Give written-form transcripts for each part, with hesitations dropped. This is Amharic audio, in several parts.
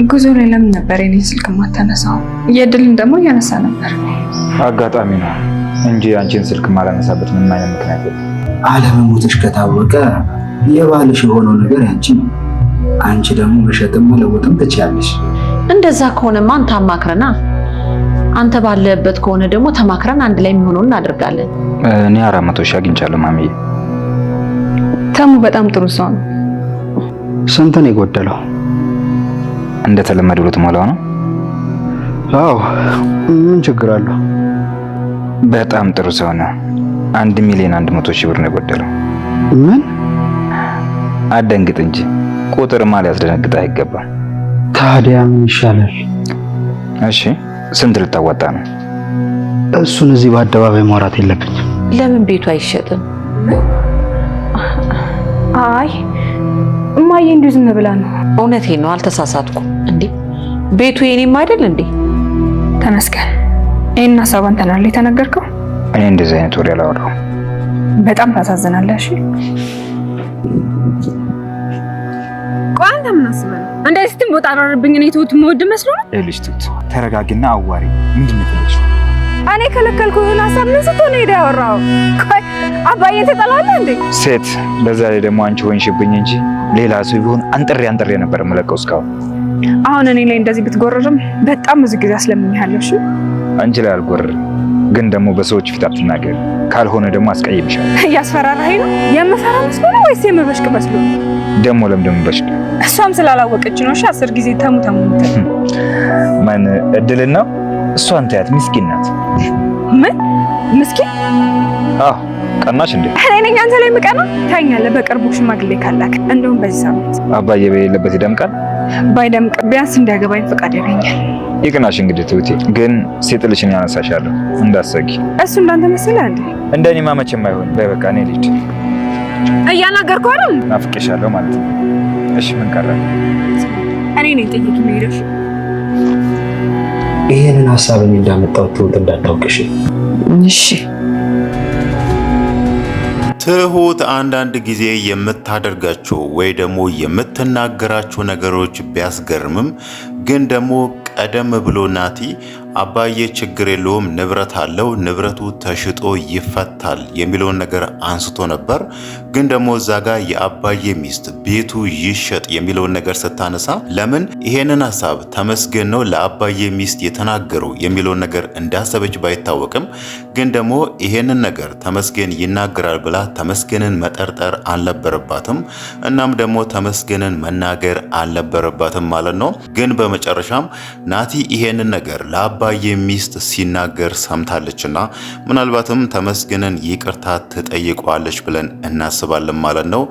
ጉዞ ላይ ለምን ነበር የኔን ስልክ ማታነሳው? የድልን ደግሞ እያነሳ ነበር። አጋጣሚ ነው እንጂ አንቺን ስልክ ማላነሳበት ምን አይነት ምክንያት የለም። አለመሞትሽ ከታወቀ የባልሽ የሆነው ነገር ያንቺ ነው። አንቺ ደግሞ መሸጥም መለወጥም ትችያለሽ። እንደዛ ከሆነማ አንተ አማክረና፣ አንተ ባለበት ከሆነ ደግሞ ተማክረን አንድ ላይ የሚሆነውን እናደርጋለን። እኔ 400 ሺህ አግኝቻለሁ ማሚዬ። ተሙ በጣም ጥሩ ሰው ነው። ስንት ነው የጎደለው? እንደተለመደው ልትሞላው ነው? አዎ ምን ችግር አለው? በጣም ጥሩ ሰው ነው። 1,100,000 ብር ነው የጎደለው። ምን? አደንግጥ እንጂ ቁጥር ማለት ያስደነግጥ አይገባም። ታዲያ ምን ይሻላል? እሺ ስንት ልታዋጣ ነው? እሱን እዚህ በአደባባይ ማውራት የለብኝም። ለምን ቤቱ አይሸጥም? አይ እማዬ እንዲሁ ዝም ብላ ነው። እውነቴን ነው፣ አልተሳሳትኩም። እንዴ ቤቱ የኔም አይደል እንዴ? ተመስገን። ይሄን ሀሳብ አንተ ነህ የተናገርከው? እኔ እንደዚህ አይነት ወሬ አላወራሁም። በጣም ታሳዝናለህ። እሺ ቆይ አንተ ምን አስበህ ነው እንደዚህ ትንቦጣራርብኝ? እኔ ትሁት የምወድ መስሎ ነው? ልጅ ትሁት ተረጋጊና አዋሪ። ምንድን ነው ትልሽ? እኔ ከለከልኩህን ሀሳብ ምን ስትሆን ሄደህ ያወራኸው? ቆይ አባዬን ትጠላለህ እንዴ? ሴት በዛ ላይ ደግሞ አንቺ ሆንሽብኝ እንጂ ሌላ ሰው ቢሆን አንጥሬ ነበር የምለቀው እስካሁን። አሁን እኔ ላይ እንደዚህ ብትጎረርም በጣም ብዙ ጊዜ አስለምኛለሁ። እሺ አንቺ ላይ አልጎረርም፣ ግን ደግሞ በሰዎች ፊት አትናገር፣ ካልሆነ ደግሞ አስቀይምሻለሁ። እያስፈራራኸኝ ነው? የምፈራ መስሎ ነው ወይስ የምበሽቅ መስሎ ነው? ደግሞ ለምን በሽቅ? እሷም ስላላወቀች ነው። እሺ 10 ጊዜ ተሙ ማን እድልና እሷን ታያት፣ ምስኪን ናት። ምን ምስኪን? አዎ ቀናሽ እንዴ? እኔ ነኝ አንተ ላይ ምቀና? ታኛለህ በቅርቡ ሽማግሌ ካላክ። እንደውም በዚህ ሳምንት አባዬ በሌለበት ይደምቃል። ባይደምቅ ቢያንስ እንዲያገባኝ ፈቃድ ያገኛል። ይቅናሽ እንግዲህ ትሁቴ፣ ግን ሲጥልሽን ያነሳሻለሁ እንዳትሰጊ። እሱ እንዳንተ መሰለህ እንዴ? እንደኔማ መቼም አይሆን። በቃ እኔ ልሂድ። እያናገርኩህ አይደል? ናፍቄሻለሁ ማለት ነው። እሺ ምን ቀረ? እኔ ነኝ ጠይቂ ነው። ይሄንን ሐሳብ እኔ እንዳመጣሁት ትሁት እንዳታውቅሽ። እሺ ትሁት አንዳንድ ጊዜ የምታደርጋቸው ወይ ደግሞ የምትናገራቸው ነገሮች ቢያስገርምም ግን ደግሞ ቀደም ብሎ ናቲ አባዬ ችግር የለውም ንብረት አለው፣ ንብረቱ ተሽጦ ይፈታል የሚለውን ነገር አንስቶ ነበር። ግን ደግሞ እዛ ጋር የአባዬ ሚስት ቤቱ ይሸጥ የሚለውን ነገር ስታነሳ ለምን ይሄንን ሀሳብ ተመስገን ነው ለአባዬ ሚስት የተናገረው የሚለውን ነገር እንዳሰበች ባይታወቅም ግን ደግሞ ይሄንን ነገር ተመስገን ይናገራል ብላ ተመስገንን መጠርጠር አልነበረባትም። እናም ደግሞ ተመስገንን መናገር አልነበረባትም ማለት ነው። ግን በመጨረሻም ናቲ ይሄንን ነገር ለአባዬ ሚስት ሲናገር ሰምታለችና ምናልባትም ተመስገንን ይቅርታ ትጠይቀዋለች ብለን እናስባለን ማለት ነው።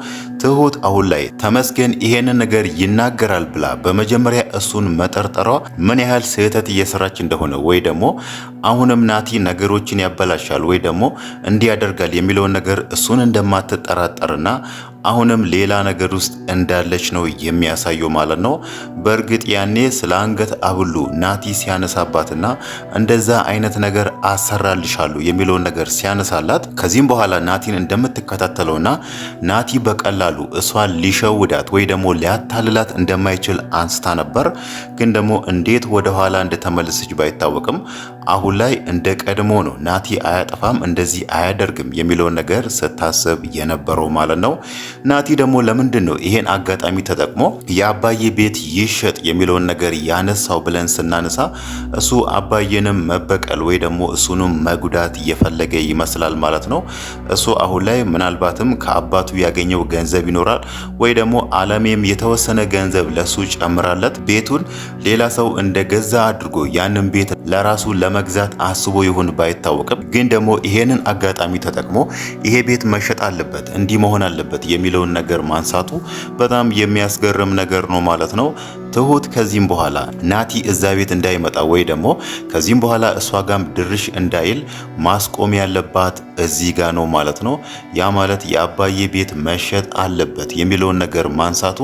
ትሁት አሁን ላይ ተመስገን ይሄንን ነገር ይናገራል ብላ በመጀመሪያ እሱን መጠርጠሯ ምን ያህል ስህተት እየሰራች እንደሆነ ወይ ደግሞ አሁንም ናቲ ነገሮችን ያበላሻል ወይ ደግሞ እንዲያደርጋል የሚለውን ነገር እሱን እንደማትጠራጠርና አሁንም ሌላ ነገር ውስጥ እንዳለች ነው የሚያሳየው ማለት ነው። በእርግጥ ያኔ ስለ አንገት አብሉ ናቲ ሲያነሳባትና እንደዛ አይነት ነገር አሰራልሻለሁ የሚለውን ነገር ሲያነሳላት ከዚህም በኋላ ናቲን እንደምትከታተለውና ናቲ በቀላሉ እሷን ሊሸውዳት ወይ ደግሞ ሊያታልላት እንደማይችል አንስታ ነበር። ግን ደግሞ እንዴት ወደ ኋላ እንደተመለሰች ባይታወቅም አሁን ላይ እንደ ቀድሞ ነው ናቲ አያጠፋም፣ እንደዚህ አያደርግም የሚለውን ነገር ስታስብ የነበረው ማለት ነው። ናቲ ደግሞ ለምንድን ነው ይሄን አጋጣሚ ተጠቅሞ የአባዬ ቤት ይሸጥ የሚለውን ነገር ያነሳው ብለን ስናነሳ እሱ አባዬንም መበቀል ወይ ደግሞ እሱንም መጉዳት እየፈለገ ይመስላል ማለት ነው። እሱ አሁን ላይ ምናልባትም ከአባቱ ያገኘው ገንዘብ ይኖራል ወይ ደግሞ አለሜም የተወሰነ ገንዘብ ለሱ ጨምራለት ቤቱን ሌላ ሰው እንደገዛ አድርጎ ያንን ቤት ለራሱ ለመግዛት አስቦ ይሁን ባይታወቅም ግን ደግሞ ይሄንን አጋጣሚ ተጠቅሞ ይሄ ቤት መሸጥ አለበት እንዲህ መሆን አለበት የሚለውን ነገር ማንሳቱ በጣም የሚያስገርም ነገር ነው ማለት ነው። ትሁት ከዚህም በኋላ ናቲ እዛ ቤት እንዳይመጣ ወይ ደግሞ ከዚህም በኋላ እሷ ጋም ድርሽ እንዳይል ማስቆም ያለባት እዚህ ጋር ነው ማለት ነው። ያ ማለት የአባዬ ቤት መሸጥ አለበት የሚለውን ነገር ማንሳቱ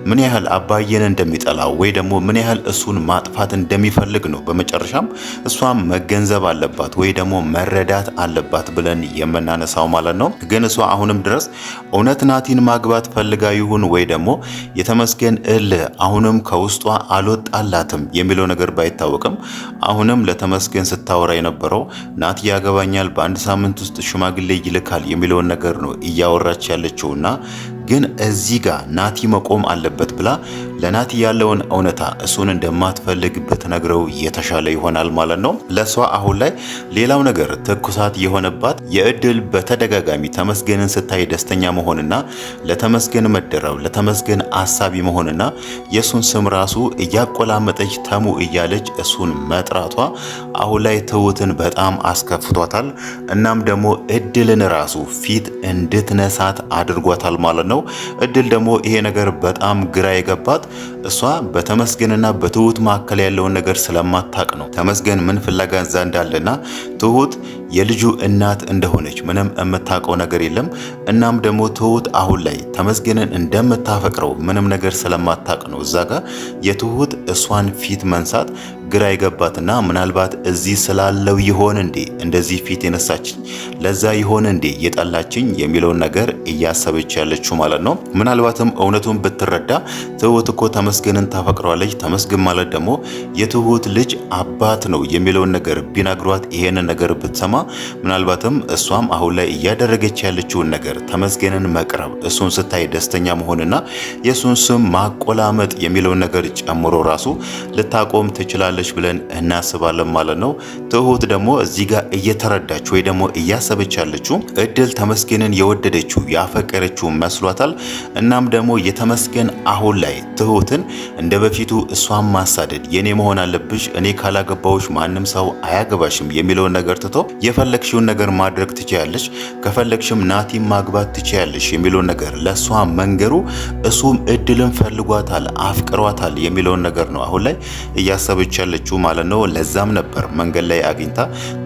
ምን ያህል አባዬን እንደሚጠላው ወይ ደግሞ ምን ያህል እሱን ማጥፋት እንደሚፈልግ ነው። በመጨረሻም እሷም መገንዘብ አለባት ወይ ደግሞ መረዳት አለባት ብለን የምናነሳው ማለት ነው። ግን እሷ አሁንም ድረስ እውነት ናቲን ማግባት ፈልጋ ይሁን ወይ ደግሞ የተመስገን እልህ አሁንም ከውስጧ አልወጣላትም የሚለው ነገር ባይታወቅም አሁንም ለተመስገን ስታወራ የነበረው ናቲ ያገባኛል በአንድ ሳምንት ውስጥ ሽማግሌ ይልካል የሚለውን ነገር ነው እያወራች ያለችውና ግን እዚህ ጋር ናቲ መቆም አለበት ብላ ለናቲ ያለውን እውነታ እሱን እንደማትፈልግ ብትነግረው የተሻለ ይሆናል ማለት ነው። ለሷ አሁን ላይ ሌላው ነገር ትኩሳት የሆነባት የእድል በተደጋጋሚ ተመስገንን ስታይ ደስተኛ መሆንና ለተመስገን መደረው ለተመስገን አሳቢ መሆንና የሱን ስም ራሱ እያቆላመጠች ተሙ እያለች እሱን መጥራቷ አሁን ላይ ትሁትን በጣም አስከፍቷታል። እናም ደግሞ እድልን ራሱ ፊት እንድትነሳት አድርጓታል ማለት ነው። እድል ደግሞ ይሄ ነገር በጣም ግራ የገባት እሷ በተመስገንና በትሁት መካከል ያለውን ነገር ስለማታቅ ነው። ተመስገን ምን ፍላጋ እዛ እንዳለና ትሁት የልጁ እናት እንደሆነች ምንም የምታውቀው ነገር የለም። እናም ደግሞ ትሁት አሁን ላይ ተመስገንን እንደምታፈቅረው ምንም ነገር ስለማታቅ ነው እዛ ጋር የትሁት እሷን ፊት መንሳት ግራ የገባትና ምናልባት እዚህ ስላለው ይሆን እንዴ እንደዚህ ፊት የነሳችኝ ለዛ ይሆን እንዴ የጠላችኝ የሚለውን ነገር እያሰበች ያለችው ማለት ነው። ምናልባትም እውነቱን ብትረዳ ትሁት እኮ ተመስገንን ታፈቅረዋለች፣ ተመስገን ማለት ደግሞ የትሁት ልጅ አባት ነው የሚለውን ነገር ቢነግሯት ይሄንን ነገር ብትሰማ ምናልባትም እሷም አሁን ላይ እያደረገች ያለችውን ነገር ተመስገንን መቅረብ እሱን ስታይ ደስተኛ መሆንና የሱን ስም ማቆላመጥ የሚለውን ነገር ጨምሮ ራሱ ልታቆም ትችላለች ብለን እናስባለን ማለት ነው። ትሁት ደግሞ እዚህ ጋር እየተረዳች ወይ ደግሞ እያሰበች ያለችው እድል ተመስገንን የወደደችው ያፈቀረችው መስሏታል። እናም ደግሞ የተመስገን አሁን ላይ ትሁትን እንደ በፊቱ እሷን ማሳደድ የኔ መሆን አለብሽ እኔ ካላገባውሽ ማንም ሰው አያገባሽም የሚለውን ነገር ትቶ የፈለግሽውን ነገር ማድረግ ትችያለሽ፣ ከፈለግሽም ናቲን ማግባት ትችያለሽ የሚለውን ነገር ለሷ መንገሩ እሱም እድልን ፈልጓታል፣ አፍቅሯታል የሚለውን ነገር ነው አሁን ላይ እያሰበች ያለችው ማለት ነው። ለዛም ነበር መንገድ ላይ አግኝታ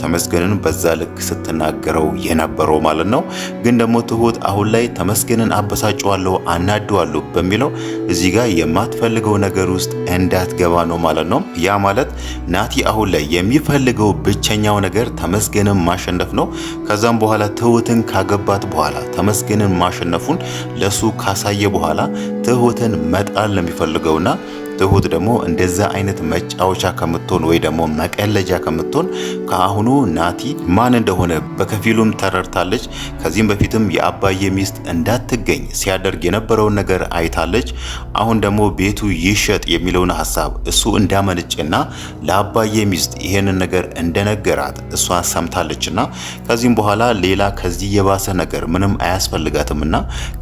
ተመስገንን በዛ ልክ ስትናገረው የነበረው ማለት ነው። ግን ደግሞ ትሁት አሁን ላይ ተመስገንን አበሳጨዋለሁ አናደዋለሁ በሚለው እዚህ ጋር የማትፈልገው ነገር ውስጥ እንዳትገባ ነው ማለት ነው። ያ ማለት ናቲ አሁን ላይ የሚፈልገው ብቸኛው ነገር ተመስገንን ማሸነፍ ነው። ከዛም በኋላ ትሁትን ካገባት በኋላ ተመስገንን ማሸነፉን ለሱ ካሳየ በኋላ ትሁትን መጣል ነው የሚፈልገውና ትሁት ደግሞ እንደዛ አይነት መጫወቻ ከምትሆን ወይ ደግሞ መቀለጃ ከምትሆን ከአሁኑ ናቲ ማን እንደሆነ በከፊሉም ተረድታለች። ከዚህም በፊትም የአባዬ ሚስት እንዳትገኝ ሲያደርግ የነበረውን ነገር አይታለች። አሁን ደግሞ ቤቱ ይሸጥ የሚለውን ሀሳብ እሱ እንዳመነጭና ለአባዬ ሚስት ይሄንን ነገር እንደነገራት እሷ ሰምታለችና ከዚህም በኋላ ሌላ ከዚህ የባሰ ነገር ምንም አያስፈልጋትምና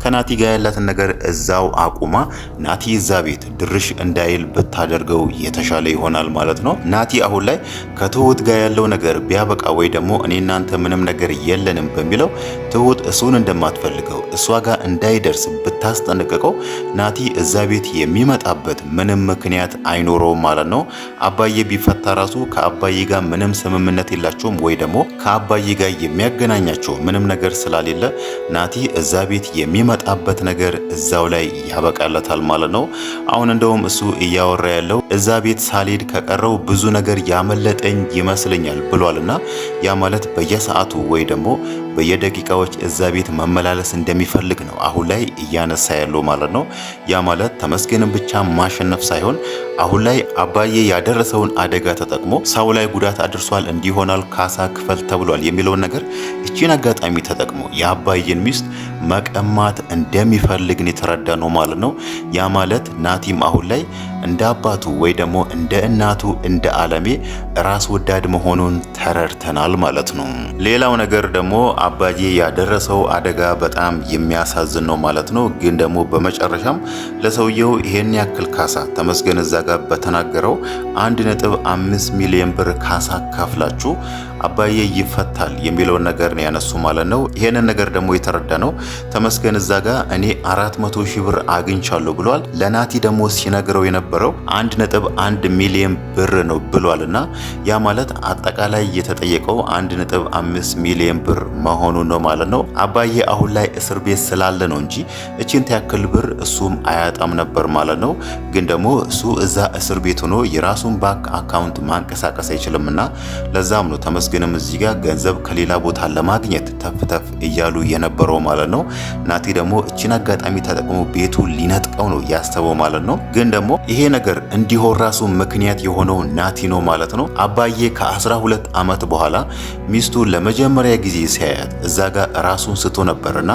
ከናቲ ጋር ያላትን ነገር እዛው አቁማ ናቲ እዛ ቤት ድርሽ እንዳይል ብታደርገው የተሻለ ይሆናል ማለት ነው። ናቲ አሁን ላይ ከትሁት ጋር ያለው ነገር ቢያበቃ ወይ ደግሞ እኔ እናንተ ምንም ነገር የለንም በሚለው ትሁት እሱን እንደማትፈልገው እሷ ጋር እንዳይደርስ ብታስጠነቅቀው ናቲ እዛ ቤት የሚመጣበት ምንም ምክንያት አይኖረውም ማለት ነው። አባዬ ቢፈታ ራሱ ከአባዬ ጋር ምንም ስምምነት የላቸውም ወይ ደግሞ ከአባዬ ጋር የሚያገናኛቸው ምንም ነገር ስላሌለ ናቲ እዛ ቤት የሚመጣበት ነገር እዛው ላይ ያበቃለታል ማለት ነው። አሁን እንደውም እሱ እያወራ ያለው እዛ ቤት ሳልሄድ ከቀረው ብዙ ነገር ያመለጠኝ ይመስለኛል ብሏልና ያ ማለት በየሰዓቱ ወይ ደግሞ በየደቂቃዎች እዛ ቤት መመላለስ እንደሚፈልግ ነው አሁን ላይ እያነሳ ያለው ማለት ነው። ያ ማለት ተመስገንን ብቻ ማሸነፍ ሳይሆን አሁን ላይ አባዬ ያደረሰውን አደጋ ተጠቅሞ ሰው ላይ ጉዳት አድርሷል እንዲሆናል ካሳ ክፈል ተብሏል የሚለውን ነገር እቺን አጋጣሚ ተጠቅሞ የአባዬን ሚስት መቀማት እንደሚፈልግ ነው የተረዳ ነው ማለት ነው። ያ ማለት ናቲም አሁን ላይ እንደ አባቱ ወይ ደግሞ እንደ እናቱ እንደ አለሜ ራስ ወዳድ መሆኑን ተረድተናል ማለት ነው። ሌላው ነገር ደግሞ አባዬ ያደረሰው አደጋ በጣም የሚያሳዝን ነው ማለት ነው። ግን ደግሞ በመጨረሻም ለሰውየው ይሄን ያክል ካሳ ተመስገን እዛ ጋር በተናገረው 1.5 ሚሊዮን ብር ካሳ ከፍላችሁ አባዬ ይፈታል የሚለውን ነገር ነው ያነሱ ማለት ነው። ይሄንን ነገር ደግሞ የተረዳ ነው ተመስገን እዛ ጋር እኔ 400 ሺህ ብር አግኝቻለሁ ብሏል። ለናቲ ደግሞ ሲነግረው የነበረው 1.1 ሚሊዮን ብር ነው ብሏልና ያ ማለት አጠቃላይ የተጠየቀው 1.5 ሚሊዮን ብር መሆኑን ነው ማለት ነው። አባዬ አሁን ላይ እስር ቤት ስላለ ነው እንጂ እቺን ያክል ብር እሱም አያጣም ነበር ማለት ነው። ግን ደግሞ እሱ እዛ እስር ቤት ሆኖ የራሱን ባንክ አካውንት ማንቀሳቀስ አይችልምና ለዛም ነው ተመስገን ተመስገንም እዚህ ጋር ገንዘብ ከሌላ ቦታ ለማግኘት ተፍተፍ እያሉ የነበረው ማለት ነው። ናቲ ደግሞ እቺን አጋጣሚ ተጠቅሞ ቤቱ ሊነጥቀው ነው ያሰበው ማለት ነው። ግን ደግሞ ይሄ ነገር እንዲሆን ራሱ ምክንያት የሆነው ናቲ ነው ማለት ነው። አባዬ ከ12 ዓመት በኋላ ሚስቱ ለመጀመሪያ ጊዜ ሲያያት እዛ ጋር ራሱን ስቶ ነበርና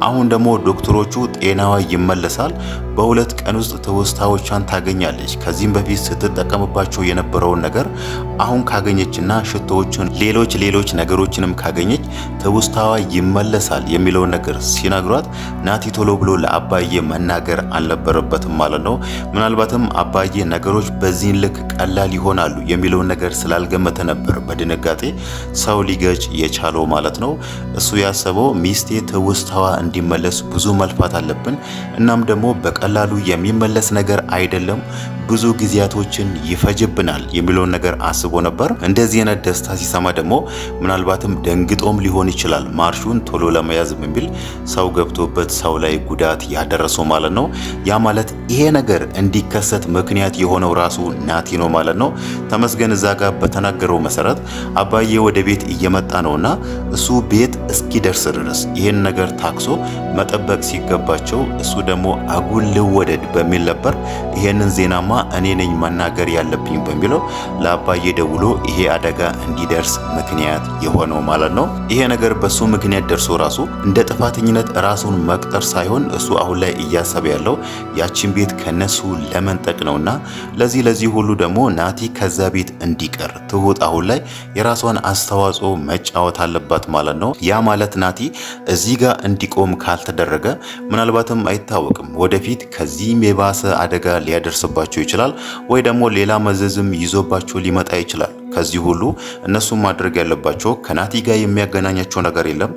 አሁን ደግሞ ዶክተሮቹ ጤናዋ ይመለሳል፣ በ2 ቀን ውስጥ ትውስታዎቿን ታገኛለች፣ ከዚህም በፊት ስትጠቀምባቸው የነበረውን ነገር አሁን ካገኘችና ሽቶዎችን ሌሎች ነገሮችንም ካገኘች ትውስታዋ ይመለሳል የሚለውን ነገር ሲነግሯት ናቲ ቶሎ ብሎ ለአባዬ መናገር አልነበረበትም ማለት ነው። ምናልባትም አባዬ ነገሮች በዚህ ልክ ቀላል ይሆናሉ የሚለውን ነገር ስላልገመተ ነበር በድንጋጤ ሰው ሊገጭ የቻለው ማለት ነው። እሱ ያሰበው ሚስቴ ትውስታዋ እንዲመለስ ብዙ መልፋት አለብን፣ እናም ደግሞ በቀላሉ የሚመለስ ነገር አይደለም፣ ብዙ ጊዜያቶችን ይፈጅብናል የሚለውን ነገር አስቦ ነበር። እንደዚህ አይነት ደስታ ሲሰማ ደግሞ ምናልባትም ደንግጦም ሊሆን ይችላል ማርሹን ቶሎ ለመያዝ በሚል ሰው ገብቶበት ሰው ላይ ጉዳት ያደረሰው ማለት ነው። ያ ማለት ይሄ ነገር እንዲከሰት ምክንያት የሆነው ራሱ ናቲ ነው ማለት ነው። ተመስገን እዛ ጋር በተናገረው መሰረት አባዬ ወደ ቤት እየመጣ ነውና እሱ ቤት እስኪደርስ ድረስ ይሄን ነገር ታክሶ መጠበቅ ሲገባቸው እሱ ደግሞ አጉል ልወደድ በሚል ነበር ይሄንን ዜናማ እኔ ነኝ መናገር ያለብኝ በሚለው ለአባዬ ደውሎ ይሄ አደጋ እንዲደርስ ምክንያት የሆነው ማለት ነው። ይሄ ነገር በሱ ምክንያት ደርሶ ራሱ እንደ ጥፋተኝነት ራሱን መቅጠር ሳይሆን እሱ አሁን ላይ እያሰበ ያለው ያቺን ቤት ከነሱ ለመንጠቅ ነውና ለዚህ ሁሉ ደግሞ ናቲ ከዛ ቤት እንዲቀር ትሁት አሁን ላይ የራሷን አስተዋጽኦ መጫወት አለባት ማለት ነው። ያ ማለት ናቲ እዚህ ጋር እንዲቆም ካልተደረገ ምናልባትም አይታወቅም ወደፊት ከዚህም የባሰ አደጋ ሊያደርስባቸው ይችላል፣ ወይ ደግሞ ሌላ መዘዝም ይዞባቸው ሊመጣ ይችላል። ከዚህ ሁሉ እነሱ ማድረግ ያለባቸው ከናቲ ጋር የሚያገናኛቸው ነገር የለም።